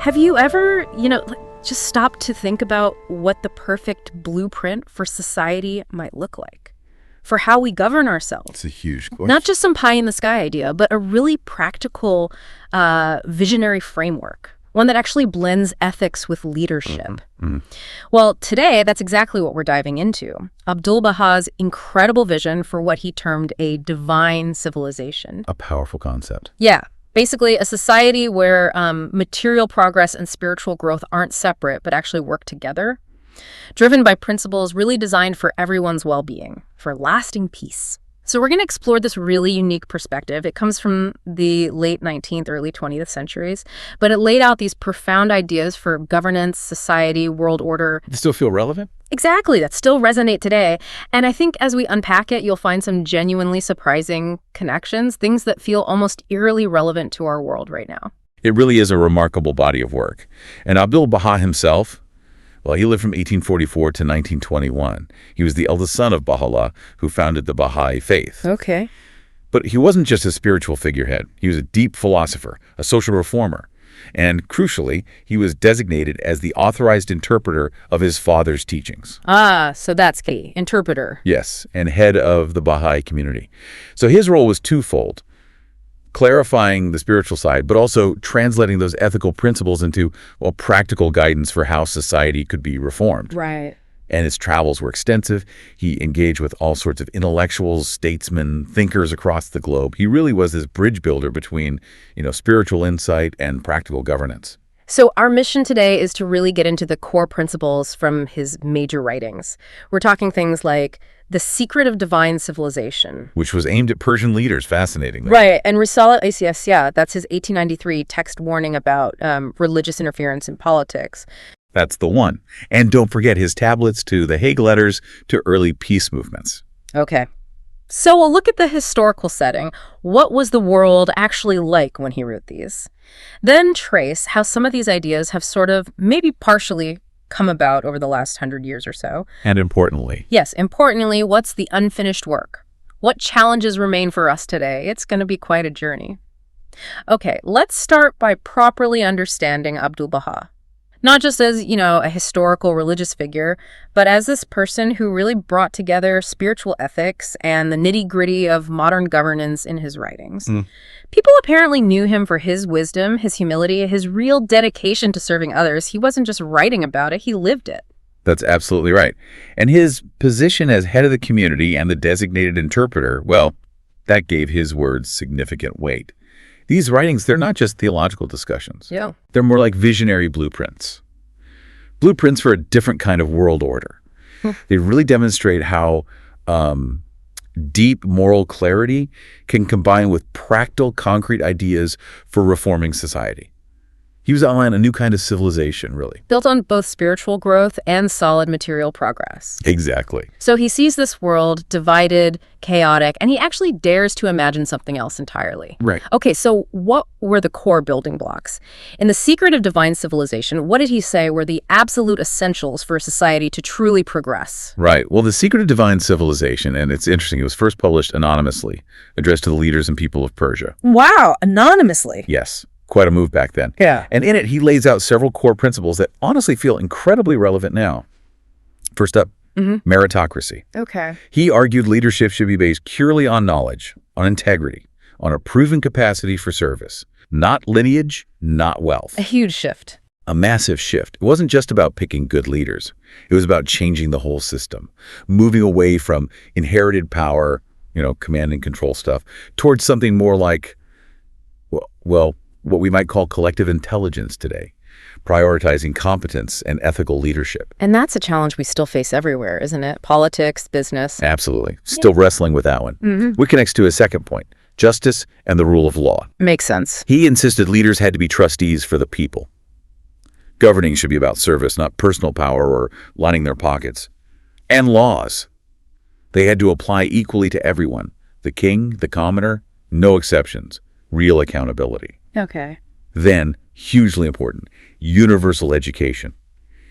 Have you ever, just stopped to think about what the perfect blueprint for society might look like? For how we govern ourselves? It's a huge question. Not just some pie-in-the-sky idea, but a really practical, visionary framework. One that actually blends ethics with leadership. Well, today, that's exactly what we're diving into. Abdu'l-Bahá's incredible vision for what he termed a divine civilization. A powerful concept. Yeah. Basically, a society where material progress and spiritual growth aren't separate, but actually work together, driven by principles really designed for everyone's well-being, for lasting peace. So we're going to explore this really unique perspective. It comes from the late 19th, early 20th centuries, but it laid out these profound ideas for governance, society, world order. They still feel relevant? Exactly, that still resonate today. And I think as we unpack it, you'll find some genuinely surprising connections, things that feel almost eerily relevant to our world right now. It really is a remarkable body of work. And Abdu'l-Bahá himself, well, he lived from 1844 to 1921. He was the eldest son of Baha'u'llah, who founded the Baha'i faith. Okay. But he wasn't just a spiritual figurehead. He was a deep philosopher, a social reformer. And crucially, he was designated as the authorized interpreter of his father's teachings. Ah, so that's key. Interpreter. Yes, and head of the Baha'i community. So his role was twofold: clarifying the spiritual side, but also translating those ethical principles into, well, practical guidance for how society could be reformed. Right. And his travels were extensive. He engaged with all sorts of intellectuals, statesmen, thinkers across the globe. He really was this bridge builder between, spiritual insight and practical governance. So our mission today is to really get into the core principles from his major writings. We're talking things like The Secret of Divine Civilization, Which was aimed at Persian leaders, fascinatingly. Right, and Risalat Asyasiyah, that's his 1893 text warning about religious interference in politics. That's the one. And don't forget his tablets to the Hague letters to early peace movements. Okay. So we'll look at the historical setting. What was the world actually like when he wrote these? Then trace how some of these ideas have sort of, maybe partially, come about over the last 100 years or so. And importantly. Yes, importantly, what's the unfinished work? What challenges remain for us today? It's going to be quite a journey. Okay, let's start by properly understanding Abdu'l-Bahá. Not just as, a historical religious figure, but as this person who really brought together spiritual ethics and the nitty-gritty of modern governance in his writings. People apparently knew him for his wisdom, his humility, his real dedication to serving others. He wasn't just writing about it, he lived it. That's absolutely right. And his position as head of the community and the designated interpreter, well, that gave his words significant weight. These writings, they're not just theological discussions. Yeah. They're more like visionary blueprints. Blueprints for a different kind of world order. They really demonstrate how deep moral clarity can combine with practical, concrete ideas for reforming society. He was outlining a new kind of civilization, really. Built on both spiritual growth and solid material progress. Exactly. So he sees this world divided, chaotic, and he actually dares to imagine something else entirely. Right. Okay, so what were the core building blocks? In The Secret of Divine Civilization, what did he say were the absolute essentials for a society to truly progress? Right. Well, The Secret of Divine Civilization, and it's interesting, it was first published anonymously, addressed to the leaders and people of Persia. Wow, anonymously. Yes. Quite a move back then. Yeah. And in it, he lays out several core principles that honestly feel incredibly relevant now. First up, meritocracy. Okay. He argued leadership should be based purely on knowledge, on integrity, on a proven capacity for service. Not lineage, not wealth. A huge shift. A massive shift. It wasn't just about picking good leaders. It was about changing the whole system, moving away from inherited power, command and control stuff, towards something more like, well, what we might call collective intelligence today, prioritizing competence and ethical leadership. And that's a challenge we still face everywhere, isn't it? Politics, business. Absolutely. Still wrestling with that one. Which connects to his second point, justice and the rule of law. Makes sense. He insisted leaders had to be trustees for the people. Governing should be about service, not personal power or lining their pockets. And laws. They had to apply equally to everyone. The king, the commoner, no exceptions. Real accountability. Okay. Then, hugely important, universal education.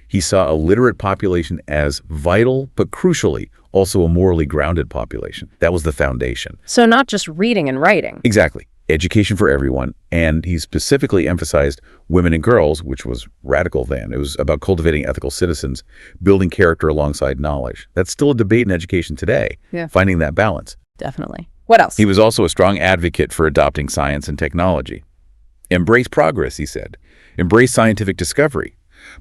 He saw a literate population as vital, but crucially, also a morally grounded population. That was the foundation. So not just reading and writing. Exactly. education for everyone, and he specifically emphasized women and girls, which was radical then. It was about cultivating ethical citizens, building character alongside knowledge. That's still a debate in education today, finding that balance. Definitely. What else? He was also a strong advocate for adopting science and technology. Embrace progress, he said. Embrace scientific discovery.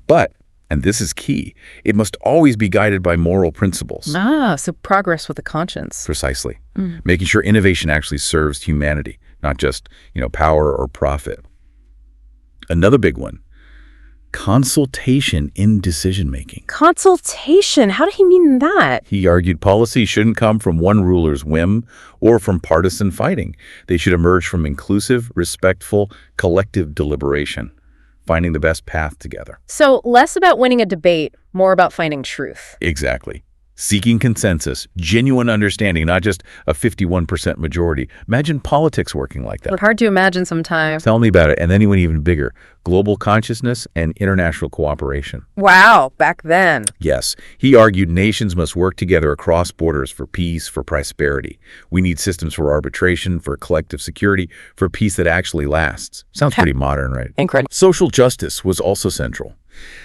But, and this is key, it must always be guided by moral principles. So progress with a conscience. Precisely. Making sure innovation actually serves humanity, not just, power or profit. Another big one, consultation in decision-making. Consultation? How did he mean that? He argued policy shouldn't come from one ruler's whim or from partisan fighting. They should emerge from inclusive, respectful, collective deliberation, finding the best path together. So less about winning a debate, more about finding truth. Exactly. Seeking consensus, genuine understanding, not just a 51% majority. Imagine politics working like that. It's hard to imagine sometimes. Tell me about it. And then he went even bigger. Global consciousness and international cooperation. Wow, back then. Yes. He argued nations must work together across borders for peace, for prosperity. We need systems for arbitration, for collective security, for peace that actually lasts. Sounds pretty modern, right? Incredible. Social justice was also central.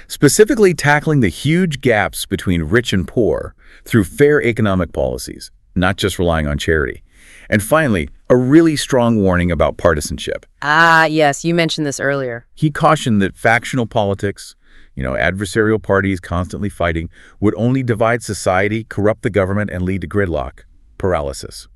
Specifically tackling the huge gaps between rich and poor through fair economic policies, not just relying on charity. And finally, a really strong warning about partisanship. Yes, you mentioned this earlier. He cautioned that factional politics, adversarial parties constantly fighting, would only divide society, corrupt the government, and lead to gridlock, paralysis.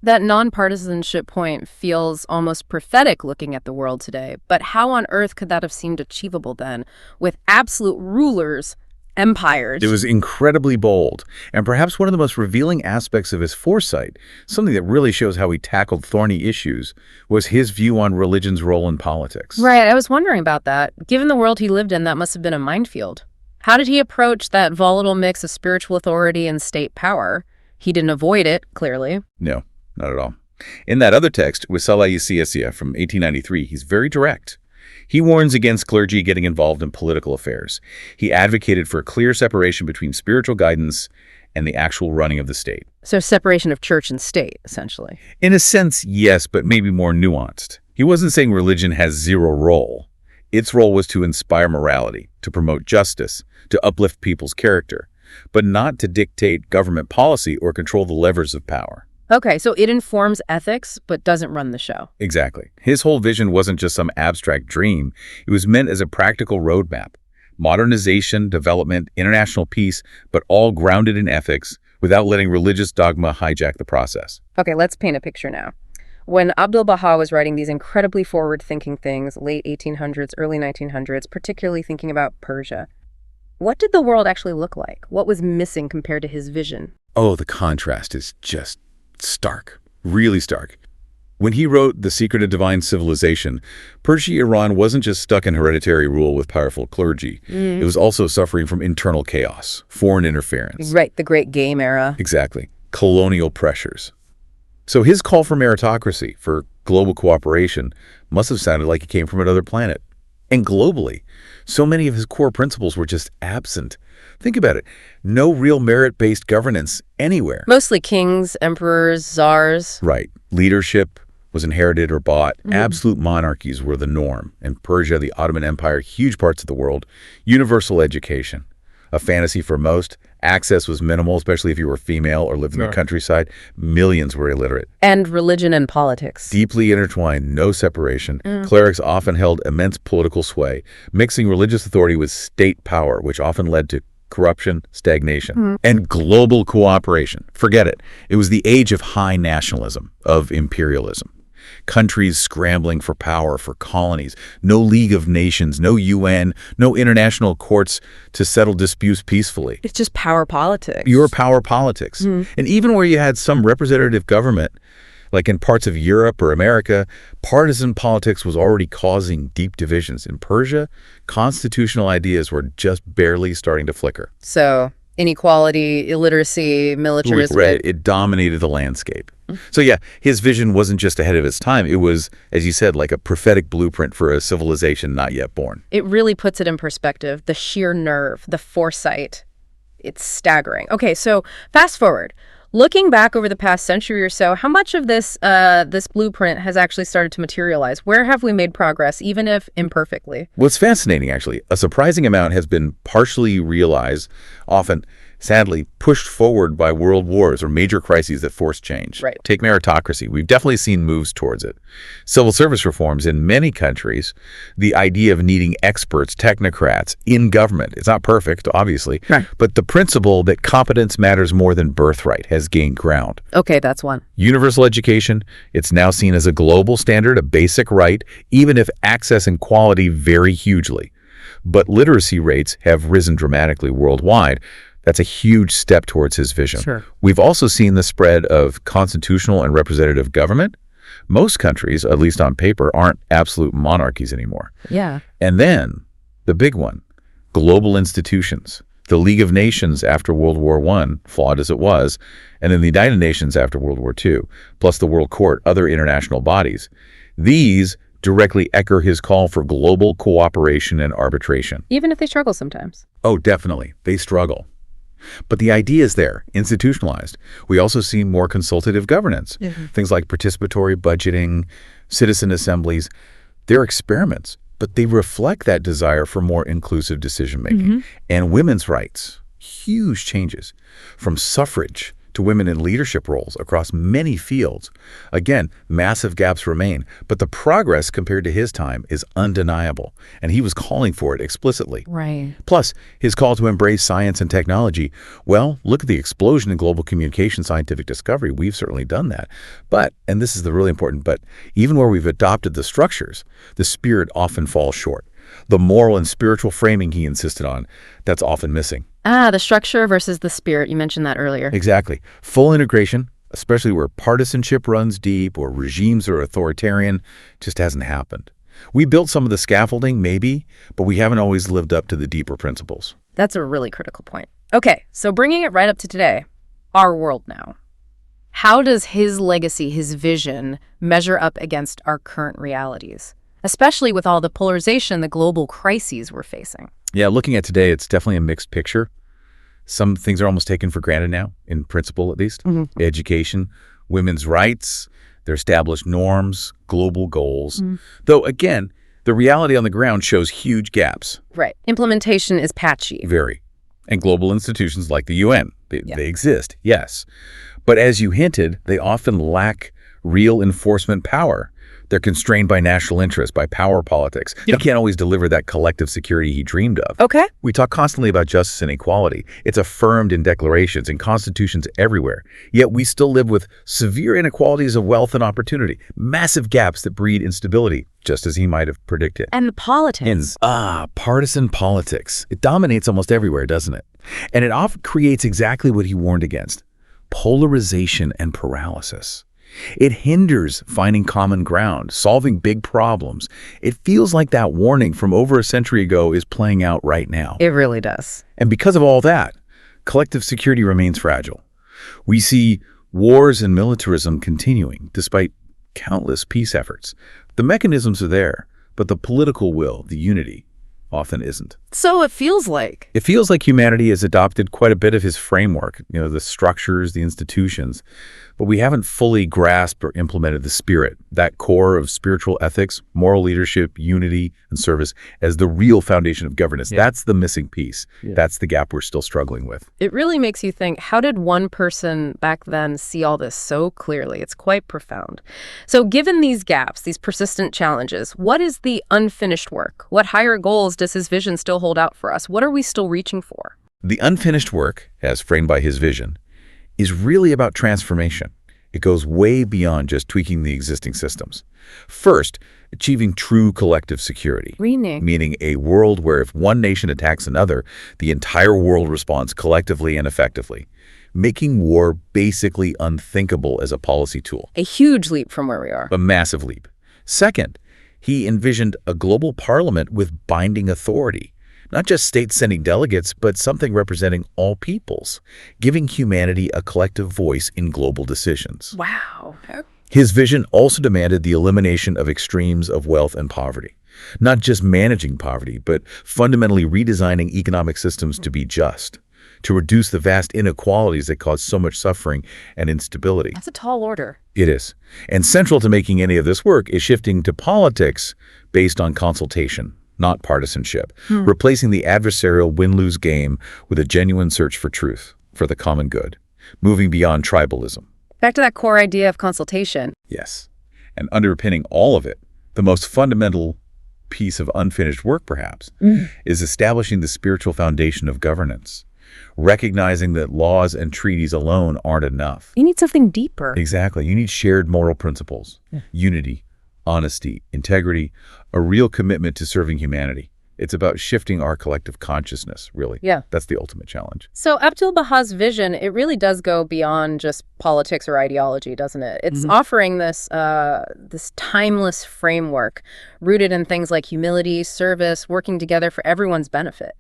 That non-partisanship point feels almost prophetic looking at the world today. But how on earth could that have seemed achievable then, with absolute rulers, empires? It was incredibly bold, and perhaps one of the most revealing aspects of his foresight, something that really shows how he tackled thorny issues, was his view on religion's role in politics. Right, I was wondering about that. Given the world he lived in, that must have been a minefield. How did he approach that volatile mix of spiritual authority and state power? He didn't avoid it, clearly. No. Not at all. In that other text, Wisala Yesiasia from 1893, he's very direct. He warns against clergy getting involved in political affairs. He advocated for a clear separation between spiritual guidance and the actual running of the state. So separation of church and state, essentially. In a sense, yes, but maybe more nuanced. He wasn't saying religion has zero role. Its role was to inspire morality, to promote justice, to uplift people's character, but not to dictate government policy or control the levers of power. Okay, so it informs ethics, but doesn't run the show. Exactly. His whole vision wasn't just some abstract dream. It was meant as a practical roadmap. Modernization, development, international peace, but all grounded in ethics without letting religious dogma hijack the process. Okay, let's paint a picture now. When Abdu'l-Bahá was writing these incredibly forward-thinking things, late 1800s, early 1900s, particularly thinking about Persia, what did the world actually look like? What was missing compared to his vision? Oh, the contrast is just stark, really stark. When he wrote The Secret of Divine Civilization, Persia Iran wasn't just stuck in hereditary rule with powerful clergy. It was also suffering from internal chaos, foreign interference. Right, the Great Game era. Exactly. Colonial pressures. So his call for meritocracy, for global cooperation, must have sounded like he came from another planet. And globally, so many of his core principles were just absent. Think about it. No real merit-based governance anywhere. Mostly kings, emperors, czars. Right. Leadership was inherited or bought. Absolute monarchies were the norm. In Persia, the Ottoman Empire, huge parts of the world. Universal education. A fantasy for most. Access was minimal, especially if you were female or lived in the countryside. Millions were illiterate. And religion and politics. Deeply intertwined, no separation. Clerics often held immense political sway, mixing religious authority with state power, which often led to corruption, stagnation, and global cooperation. Forget it. It was the age of high nationalism, of imperialism. Countries scrambling for power, for colonies. No League of Nations, no UN, no international courts to settle disputes peacefully. It's just power politics. Pure power politics. And even where you had some representative government, like in parts of Europe or America, partisan politics was already causing deep divisions. In Persia, constitutional ideas were just barely starting to flicker. So inequality, illiteracy, militarism. Right, it dominated the landscape. So yeah, his vision wasn't just ahead of its time. It was, as you said, like a prophetic blueprint for a civilization not yet born. It really puts it in perspective, the sheer nerve, the foresight. It's staggering. Okay, so fast forward. Looking back over the past century or so, how much of this blueprint has actually started to materialize? Where have we made progress, even if imperfectly? What's fascinating, actually, a surprising amount has been partially realized, often, sadly, pushed forward by world wars or major crises that force change. Right. Take meritocracy. We've definitely seen moves towards it. Civil service reforms in many countries, the idea of needing experts, technocrats in government. It's not perfect, obviously, Right. but the principle that competence matters more than birthright has gained ground. Okay, that's one. Universal education, it's now seen as a global standard, a basic right, even if access and quality vary hugely. But literacy rates have risen dramatically worldwide. That's a huge step towards his vision. Sure. We've also seen the spread of constitutional and representative government. Most countries, at least on paper, aren't absolute monarchies anymore. Yeah. And then, the big one, global institutions. The League of Nations after World War I, flawed as it was, and then the United Nations after World War II, plus the World Court, other international bodies. These directly echo his call for global cooperation and arbitration. Even if they struggle sometimes. Oh, definitely. They struggle. But the idea is there, institutionalized. We also see more consultative governance. Things like participatory budgeting, citizen assemblies. They're experiments, but they reflect that desire for more inclusive decision-making. And women's rights, huge changes, from suffrage to women in leadership roles across many fields. Again, massive gaps remain, but the progress compared to his time is undeniable, and he was calling for it explicitly. Right. Plus, his call to embrace science and technology, well, look at the explosion in global communication scientific discovery. We've certainly done that. But, and this is the really important, but even where we've adopted the structures, the spirit often falls short. The moral and spiritual framing he insisted on, that's often missing. The structure versus the spirit. You mentioned that earlier. Exactly. Full integration, especially where partisanship runs deep or regimes are authoritarian, just hasn't happened. We built some of the scaffolding, maybe, but we haven't always lived up to the deeper principles. That's a really critical point. Okay, so bringing it right up to today, our world now. How does his legacy, his vision, measure up against our current realities? Especially with all the polarization, the global crises we're facing. Yeah, looking at today, it's definitely a mixed picture. Some things are almost taken for granted now, in principle at least. Education, women's rights, their established norms, global goals. Though, again, the reality on the ground shows huge gaps. Right. Implementation is patchy. Very. And global institutions like the UN, they exist, yes. But as you hinted, they often lack real enforcement power. They're constrained by national interest, by power politics. They can't always deliver that collective security he dreamed of. Okay. We talk constantly about justice and equality. It's affirmed in declarations and constitutions everywhere. Yet we still live with severe inequalities of wealth and opportunity, massive gaps that breed instability, just as he might have predicted. And the politics. Partisan politics. It dominates almost everywhere, doesn't it? And it often creates exactly what he warned against: polarization and paralysis. It hinders finding common ground, solving big problems. It feels like that warning from over a century ago is playing out right now. It really does. And because of all that, collective security remains fragile. We see wars and militarism continuing despite countless peace efforts. The mechanisms are there, but the political will, the unity, often isn't. So it feels like. It feels like humanity has adopted quite a bit of his framework, the structures, the institutions, but we haven't fully grasped or implemented the spirit, that core of spiritual ethics, moral leadership, unity, and service as the real foundation of governance. That's the missing piece. That's the gap we're still struggling with. It really makes you think, how did one person back then see all this so clearly? It's quite profound. So given these gaps, these persistent challenges, what is the unfinished work? What higher goals does his vision still hold out for us? What are we still reaching for? The unfinished work, as framed by his vision, is really about transformation. It goes way beyond just tweaking the existing systems. First, achieving true collective security. Meaning a world where if one nation attacks another, the entire world responds collectively and effectively, making war basically unthinkable as a policy tool. A huge leap from where we are. A massive leap. Second, he envisioned a global parliament with binding authority. Not just states sending delegates, but something representing all peoples, giving humanity a collective voice in global decisions. Wow. His vision also demanded the elimination of extremes of wealth and poverty. Not just managing poverty, but fundamentally redesigning economic systems to be just. to reduce the vast inequalities that cause so much suffering and instability. That's a tall order. It is. And central to making any of this work is shifting to politics based on consultation, not partisanship, replacing the adversarial win-lose game with a genuine search for truth, for the common good, moving beyond tribalism. Back to that core idea of consultation. Yes. And underpinning all of it, the most fundamental piece of unfinished work, perhaps, is establishing the spiritual foundation of governance, recognizing that laws and treaties alone aren't enough. You need something deeper. Exactly. You need shared moral principles, unity, honesty, integrity, a real commitment to serving humanity. It's about shifting our collective consciousness, really. Yeah. That's the ultimate challenge. So Abdu'l-Bahá's vision, it really does go beyond just politics or ideology, doesn't it? It's offering this this timeless framework rooted in things like humility, service, working together for everyone's benefit.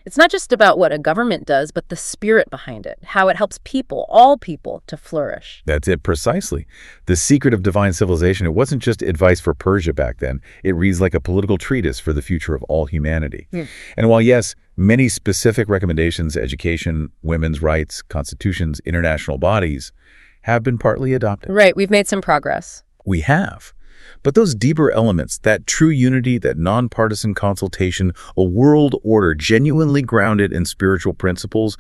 It's not just about what a government does, but the spirit behind it, how it helps people, all people, to flourish. That's it precisely. The secret of divine civilization, it wasn't just advice for Persia back then. It reads like a political treatise for the future of all humanity. And while, yes, many specific recommendations, education, women's rights, constitutions, international bodies, have been partly adopted. Right, we've made some progress. We have. But those deeper elements, that true unity, that nonpartisan consultation, a world order genuinely grounded in spiritual principles,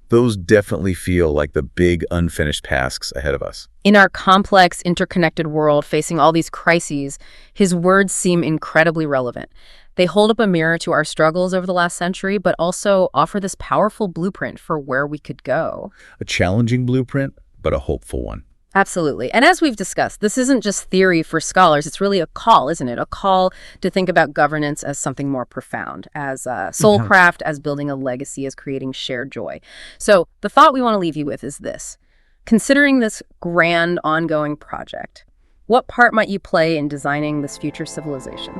those definitely feel like the big unfinished tasks ahead of us. In our complex, interconnected world facing all these crises, his words seem incredibly relevant. They hold up a mirror to our struggles over the last century, but also offer this powerful blueprint for where we could go. A challenging blueprint, but a hopeful one. Absolutely. And as we've discussed, this isn't just theory for scholars. It's really a call, isn't it? A call to think about governance as something more profound, as soulcraft, as building a legacy, as creating shared joy. So the thought we want to leave you with is this. Considering this grand ongoing project, what part might you play in designing this future civilization?